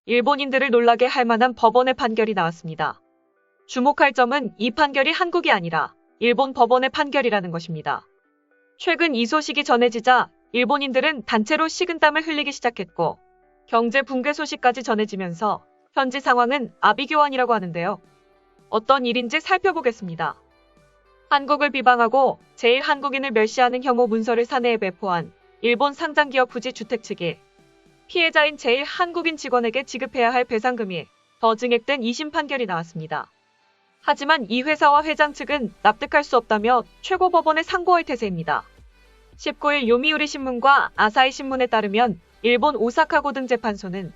일본인들을 놀라게 할 만한 법원의 판결이 나왔습니다. 주목할 점은 이 판결이 한국이 아니라 일본 법원의 판결이라는 것입니다. 최근 이 소식이 전해지자 일본인들은 단체로 식은땀을 흘리기 시작했고 경제 붕괴 소식까지 전해지면서 현지 상황은 아비규환이라고 하는데요. 어떤 일인지 살펴보겠습니다. 한국을 비방하고 제1한국인을 멸시하는 혐오 문서를 사내에 배포한 일본 상장기업 후지 주택 측이 피해자인 제1한국인 직원에게 지급해야 할 배상금이 더 증액된 2심 판결이 나왔습니다. 하지만 이 회사와 회장 측은 납득할 수 없다며 최고법원에 상고할 태세입니다. 19일 요미우리 신문과 아사히 신문에 따르면 일본 오사카고 등 재판소는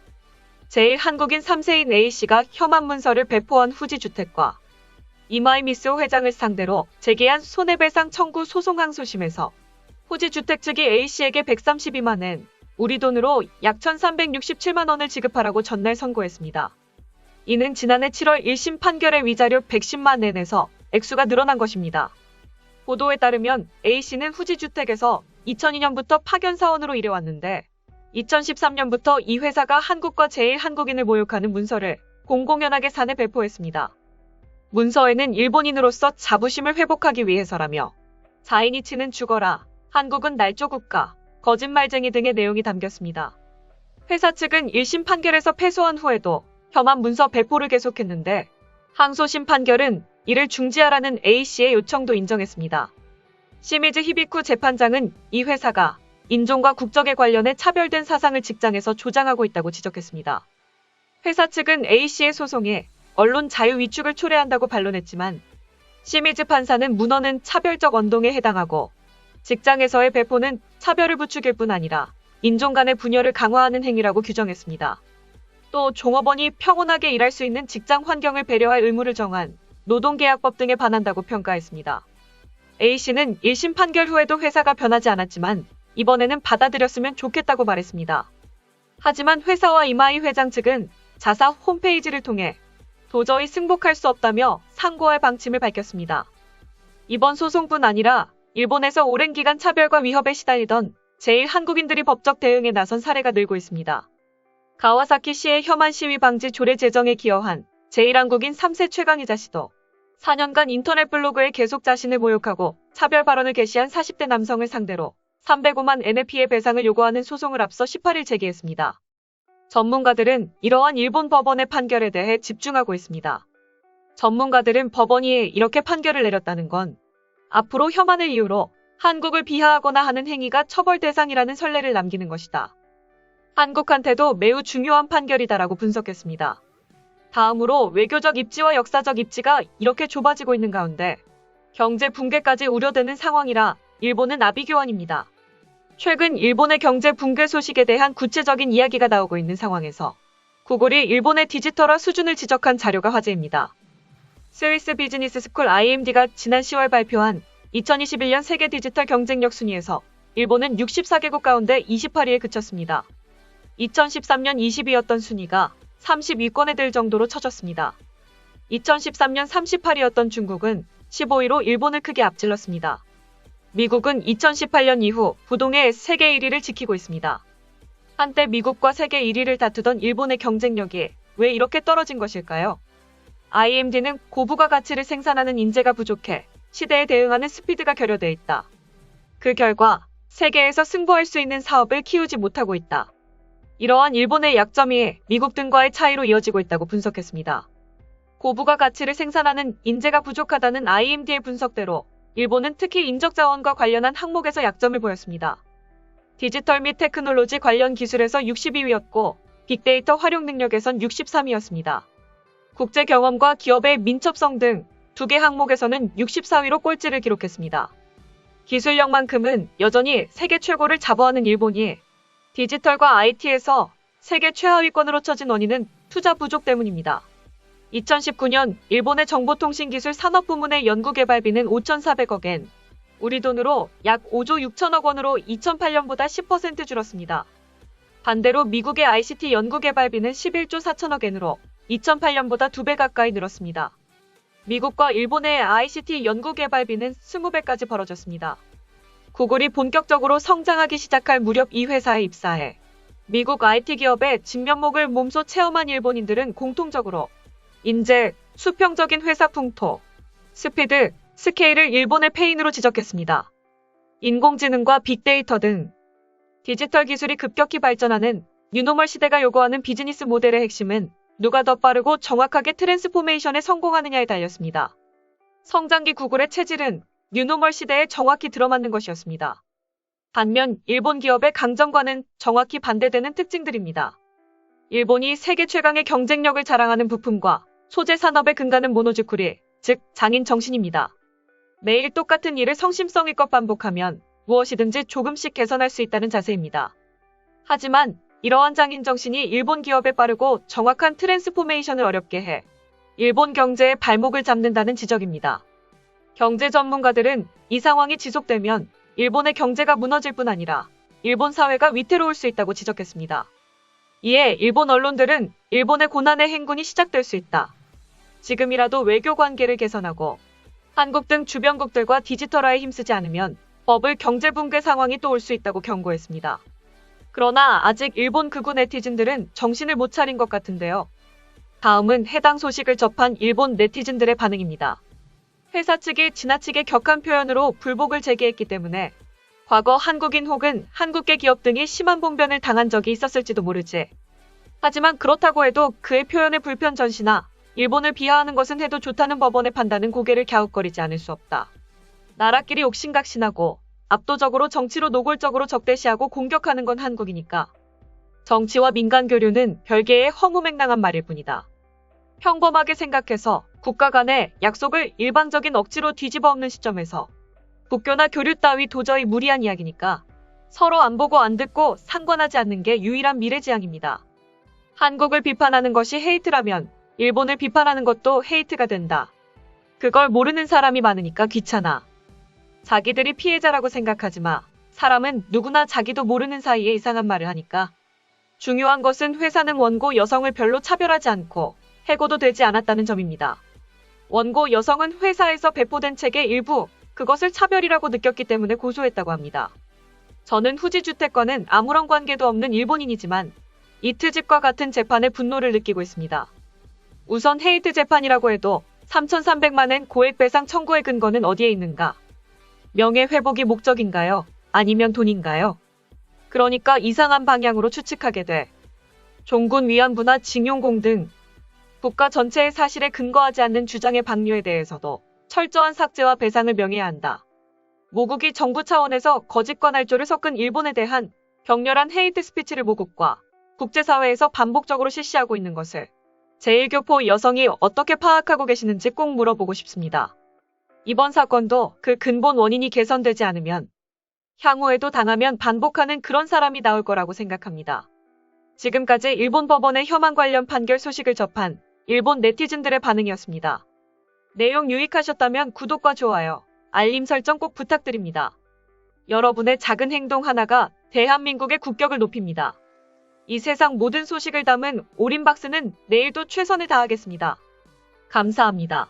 제1한국인 3세인 A씨가 혐한 문서를 배포한 후지 주택과 이마이 미스오 회장을 상대로 제기한 손해배상 청구 소송 항소심에서 후지 주택 측이 A씨에게 132만 엔, 우리 돈으로 약 1,367만 원을 지급하라고 전날 선고했습니다. 이는 지난해 7월 1심 판결의 위자료 110만 엔에서 액수가 늘어난 것입니다. 보도에 따르면 A씨는 후지주택에서 2002년부터 파견사원으로 일해왔는데 2013년부터 이 회사가 한국과 제1한국인을 모욕하는 문서를 공공연하게 사내 배포했습니다. 문서에는 일본인으로서 자부심을 회복하기 위해서라며 자이니치는 죽어라, 한국은 날조국가, 거짓말쟁이 등의 내용이 담겼습니다. 회사 측은 1심 판결에서 패소한 후에도 혐한 문서 배포를 계속했는데 항소심 판결은 이를 중지하라는 A씨의 요청도 인정했습니다. 시미즈 히비쿠 재판장은 이 회사가 인종과 국적에 관련해 차별된 사상을 직장에서 조장하고 있다고 지적했습니다. 회사 측은 A씨의 소송에 언론 자유 위축을 초래한다고 반론했지만 시미즈 판사는 문헌은 차별적 언동에 해당하고 직장에서의 배포는 차별을 부추길 뿐 아니라 인종 간의 분열을 강화하는 행위라고 규정했습니다. 또 종업원이 평온하게 일할 수 있는 직장 환경을 배려할 의무를 정한 노동계약법 등에 반한다고 평가했습니다. A씨는 1심 판결 후에도 회사가 변하지 않았지만 이번에는 받아들였으면 좋겠다고 말했습니다. 하지만 회사와 이마이 회장 측은 자사 홈페이지를 통해 도저히 승복할 수 없다며 상고할 방침을 밝혔습니다. 이번 소송뿐 아니라 일본에서 오랜 기간 차별과 위협에 시달리던 제1한국인들이 법적 대응에 나선 사례가 늘고 있습니다. 가와사키시의 혐한 시위 방지 조례 제정에 기여한 제1한국인 3세 최강희자 씨도 4년간 인터넷 블로그에 계속 자신을 모욕하고 차별 발언을 게시한 40대 남성을 상대로 305만 엔의 피해 배상을 요구하는 소송을 앞서 18일 제기했습니다. 전문가들은 이러한 일본 법원의 판결에 대해 집중하고 있습니다. 전문가들은 법원이 이렇게 판결을 내렸다는 건 앞으로 혐한을 이유로 한국을 비하하거나 하는 행위가 처벌 대상이라는 선례를 남기는 것이다. 한국한테도 매우 중요한 판결이다라고 분석했습니다. 다음으로 외교적 입지와 역사적 입지가 이렇게 좁아지고 있는 가운데 경제 붕괴까지 우려되는 상황이라 일본은 아비규환입니다. 최근 일본의 경제 붕괴 소식에 대한 구체적인 이야기가 나오고 있는 상황에서 구글이 일본의 디지털화 수준을 지적한 자료가 화제입니다. 스위스 비즈니스 스쿨 IMD가 지난 10월 발표한 2021년 세계 디지털 경쟁력 순위에서 일본은 64개국 가운데 28위에 그쳤습니다. 2013년 20위였던 순위가 30위권에 들 정도로 처졌습니다. 2013년 38위였던 중국은 15위로 일본을 크게 앞질렀습니다. 미국은 2018년 이후 부동의 세계 1위를 지키고 있습니다. 한때 미국과 세계 1위를 다투던 일본의 경쟁력이 왜 이렇게 떨어진 것일까요? IMD는 고부가 가치를 생산하는 인재가 부족해 시대에 대응하는 스피드가 결여돼 있다. 그 결과 세계에서 승부할 수 있는 사업을 키우지 못하고 있다. 이러한 일본의 약점이 미국 등과의 차이로 이어지고 있다고 분석했습니다. 고부가 가치를 생산하는 인재가 부족하다는 IMD의 분석대로 일본은 특히 인적자원과 관련한 항목에서 약점을 보였습니다. 디지털 및 테크놀로지 관련 기술에서 62위였고 빅데이터 활용 능력에선 63위였습니다. 국제 경험과 기업의 민첩성 등 2개 항목에서는 64위로 꼴찌를 기록했습니다. 기술력만큼은 여전히 세계 최고를 자부하는 일본이 디지털과 IT에서 세계 최하위권으로 처진 원인은 투자 부족 때문입니다. 2019년 일본의 정보통신기술 산업부문의 연구개발비는 5,400억 엔, 우리 돈으로 약 5조 6천억 원으로 2008년보다 10% 줄었습니다. 반대로 미국의 ICT 연구개발비는 11조 4천억 엔으로 2008년보다 2배 가까이 늘었습니다. 미국과 일본의 ICT 연구개발비는 20배까지 벌어졌습니다. 구글이 본격적으로 성장하기 시작할 무렵 이 회사에 입사해 미국 IT 기업의 진면목을 몸소 체험한 일본인들은 공통적으로 인재, 수평적인 회사 풍토, 스피드, 스케일을 일본의 패인으로 지적했습니다. 인공지능과 빅데이터 등 디지털 기술이 급격히 발전하는 뉴노멀 시대가 요구하는 비즈니스 모델의 핵심은 누가 더 빠르고 정확하게 트랜스포메이션에 성공하느냐에 달렸습니다. 성장기 구글의 체질은 뉴노멀 시대에 정확히 들어맞는 것이었습니다. 반면 일본 기업의 강점과는 정확히 반대되는 특징들입니다. 일본이 세계 최강의 경쟁력을 자랑하는 부품과 소재 산업의 근간은 모노즈쿠리, 즉 장인 정신입니다. 매일 똑같은 일을 성심성의껏 반복하면 무엇이든지 조금씩 개선할 수 있다는 자세입니다. 하지만 이러한 장인 정신이 일본 기업의 빠르고 정확한 트랜스포메이션을 어렵게 해 일본 경제의 발목을 잡는다는 지적입니다. 경제 전문가들은 이 상황이 지속되면 일본의 경제가 무너질 뿐 아니라 일본 사회가 위태로울 수 있다고 지적했습니다. 이에 일본 언론들은 일본의 고난의 행군이 시작될 수 있다. 지금이라도 외교 관계를 개선하고 한국 등 주변국들과 디지털화에 힘쓰지 않으면 버블 경제 붕괴 상황이 또 올 수 있다고 경고했습니다. 그러나 아직 일본 극우 네티즌들은 정신을 못 차린 것 같은데요. 다음은 해당 소식을 접한 일본 네티즌들의 반응입니다. 회사 측이 지나치게 격한 표현으로 불복을 제기했기 때문에 과거 한국인 혹은 한국계 기업 등이 심한 봉변을 당한 적이 있었을지도 모르지. 하지만 그렇다고 해도 그의 표현의 불편 전시나 일본을 비하하는 것은 해도 좋다는 법원의 판단은 고개를 갸웃거리지 않을 수 없다. 나라끼리 옥신각신하고 압도적으로 정치로 노골적으로 적대시하고 공격하는 건 한국이니까. 정치와 민간 교류는 별개의 허무맹랑한 말일 뿐이다. 평범하게 생각해서 국가 간의 약속을 일방적인 억지로 뒤집어 엎는 시점에서 국교나 교류 따위 도저히 무리한 이야기니까 서로 안 보고 안 듣고 상관하지 않는 게 유일한 미래지향입니다. 한국을 비판하는 것이 헤이트라면 일본을 비판하는 것도 헤이트가 된다. 그걸 모르는 사람이 많으니까 귀찮아. 자기들이 피해자라고 생각하지 마. 사람은 누구나 자기도 모르는 사이에 이상한 말을 하니까. 중요한 것은 회사는 원고 여성을 별로 차별하지 않고 해고도 되지 않았다는 점입니다. 원고 여성은 회사에서 배포된 책의 일부, 그것을 차별이라고 느꼈기 때문에 고소했다고 합니다. 저는 후지주택과는 아무런 관계도 없는 일본인이지만 이 트집과 같은 재판에 분노를 느끼고 있습니다. 우선 헤이트 재판이라고 해도 3,300만엔 고액배상 청구의 근거는 어디에 있는가? 명예회복이 목적인가요? 아니면 돈인가요? 그러니까 이상한 방향으로 추측하게 돼. 종군 위안부나 징용공 등 국가 전체의 사실에 근거하지 않는 주장의 방류에 대해서도 철저한 삭제와 배상을 명해야 한다. 모국이 정부 차원에서 거짓과 날조를 섞은 일본에 대한 격렬한 헤이트 스피치를 모국과 국제사회에서 반복적으로 실시하고 있는 것을 제1교포 여성이 어떻게 파악하고 계시는지 꼭 물어보고 싶습니다. 이번 사건도 그 근본 원인이 개선되지 않으면 향후에도 당하면 반복하는 그런 사람이 나올 거라고 생각합니다. 지금까지 일본 법원의 혐한 관련 판결 소식을 접한 일본 네티즌들의 반응이었습니다. 내용 유익하셨다면 구독과 좋아요, 알림 설정 꼭 부탁드립니다. 여러분의 작은 행동 하나가 대한민국의 국격을 높입니다. 이 세상 모든 소식을 담은 오린박스는 내일도 최선을 다하겠습니다. 감사합니다.